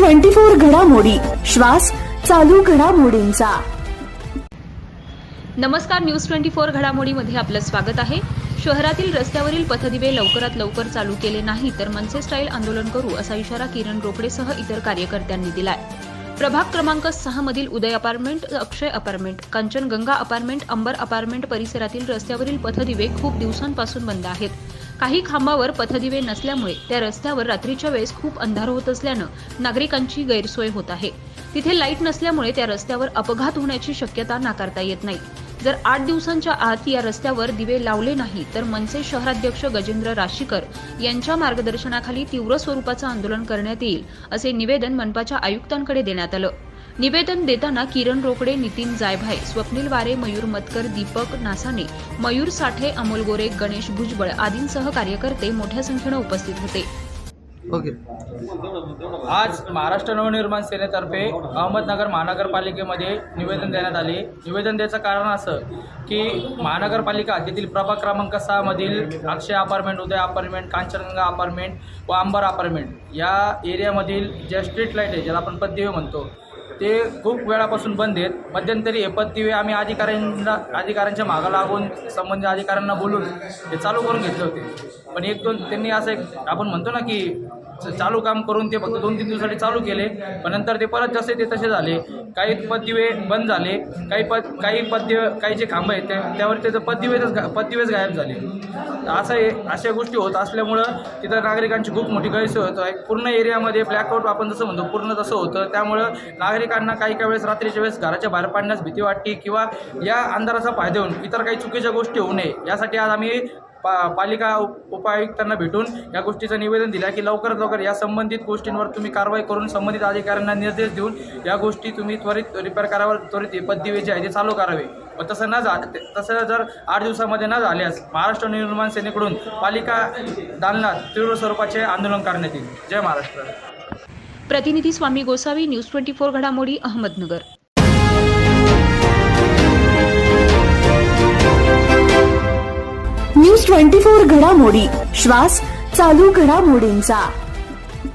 24 घडामोडी, श्वास चालू घडामोडींचा। नमस्कार, न्यूज 24 घडामोडीमध्ये आपलं स्वागत आहे। शहरातील रस्त्यावरील पथदिवे लवकरात लवकर चालू केले नाही तर मनसे स्टाईल आंदोलन करू असा इशारा किरण रोकडेसह इतर कार्यकर्त्यांनी दिलाय। प्रभाग क्रमांक 6 मधील Uday apartment, Akshay apartment, Kanchanganga apartment, Ambar apartment परिसरातील रस्त्यावरील पथदिवे खूप दिवसांपासून बंद आहेत। काही खांबावर पथदिवे नसल्यामुळे त्या रस्त्यावर रात्रीच्या वेळेस खूप अंधार होत असल्यानं नागरिकांची गैरसोय होत आहे। तिथे लाईट नसल्यामुळे त्या रस्त्यावर अपघात होण्याची शक्यता नाकारता येत नाही। जर 8 दिवसांच्या आत या रस्त्यावर दिवे लावले नाही तर मनसे शहराध्यक्ष गजेंद्र राशीकर यांच्या मार्गदर्शनाखाली तीव्र स्वरूपाचं आंदोलन करण्यात येईल असे निवेदन मनपाच्या आयुक्तांकडे देण्यात आलं। निवेदन देताना किरण रोकडे, नितीन जायभाय, स्वप्नील वारे, मयूर मतकर, दीपक नासाने, मयूर साठे, अमोल गोरे, गणेश भुजबळ आदींसह कार्यकर्ते मोठ्या संख्येने उपस्थित होते। आज महाराष्ट्र नवनिर्माण सेनेतर्फे अहमदनगर महानगरपालिकेमध्ये निवेदन देण्यात आले। निवेदन द्यायचं कारण असं की महानगरपालिका हद्दीतील प्रभाग क्रमांक 6 मधील अक्षय अपार्टमेंट, उदय अपार्टमेंट, कांचनगंगा अपार्टमेंट व अंबर अपार्टमेंट या एरियामधील ज्या स्ट्रीट लाईट आहे, ज्याला आपण पथदिवे म्हणतो, ते खूप वेळापासून बंद आहेत। मध्यंतरी हे पथदिवे आम्ही अधिकाऱ्यांच्या मागं लागून संबंधित अधिकाऱ्यांना बोलून ते चालू करून घेतले होते, पण एक दोन त्यांनी असं आपण म्हणतो ना की चालू काम करून ते फक्त 2-3 दिवसासाठी चालू केले, पण नंतर ते परत जसे ते तसे झाले। काही पथदिवे बंद झाले, काही जे खांब आहेत त्यावर त्याचं पथदिवेच गायब झाले। अशा गोष्टी होत असल्यामुळं तिथं नागरिकांची खूप मोठी गैरसोय होत आहे। पूर्ण एरियामध्ये ब्लॅकआउट आपण जसं म्हणतो पूर्ण तसं होतं, त्यामुळं नागरिकांना काही वेळेस रात्रीच्या वेळेस घराच्या बाहेर पडण्यास भीती वाटते किंवा या अंधाराचा फायदा होऊन इतर काही चुकीच्या गोष्टी होऊ नये यासाठी आज आम्ही पालिका उपायुक्तांना भेटून या गोष्टीचं निवेदन दिलं की लवकरात लवकर या संबंधित गोष्टींवर तुम्ही कारवाई करून संबंधित अधिकाऱ्यांना निर्देश देऊन या गोष्टी तुम्ही त्वरित रिपेअर करावर, त्वरित पथदिवे जे आहे ते चालू करावे। व तसं जर 8 दिवसामध्ये न झाल्यास महाराष्ट्र नवनिर्माण सेनेकडून पालिका दालनात तीव्र स्वरूपाचे आंदोलन करण्यात येईल। जय महाराष्ट्र। प्रतिनिधी स्वामी गोसावी, न्यूज 24 घडामोडी, अहमदनगर। न्यूज 24 घडामोडी, श्वास चालू घडामोडींचा।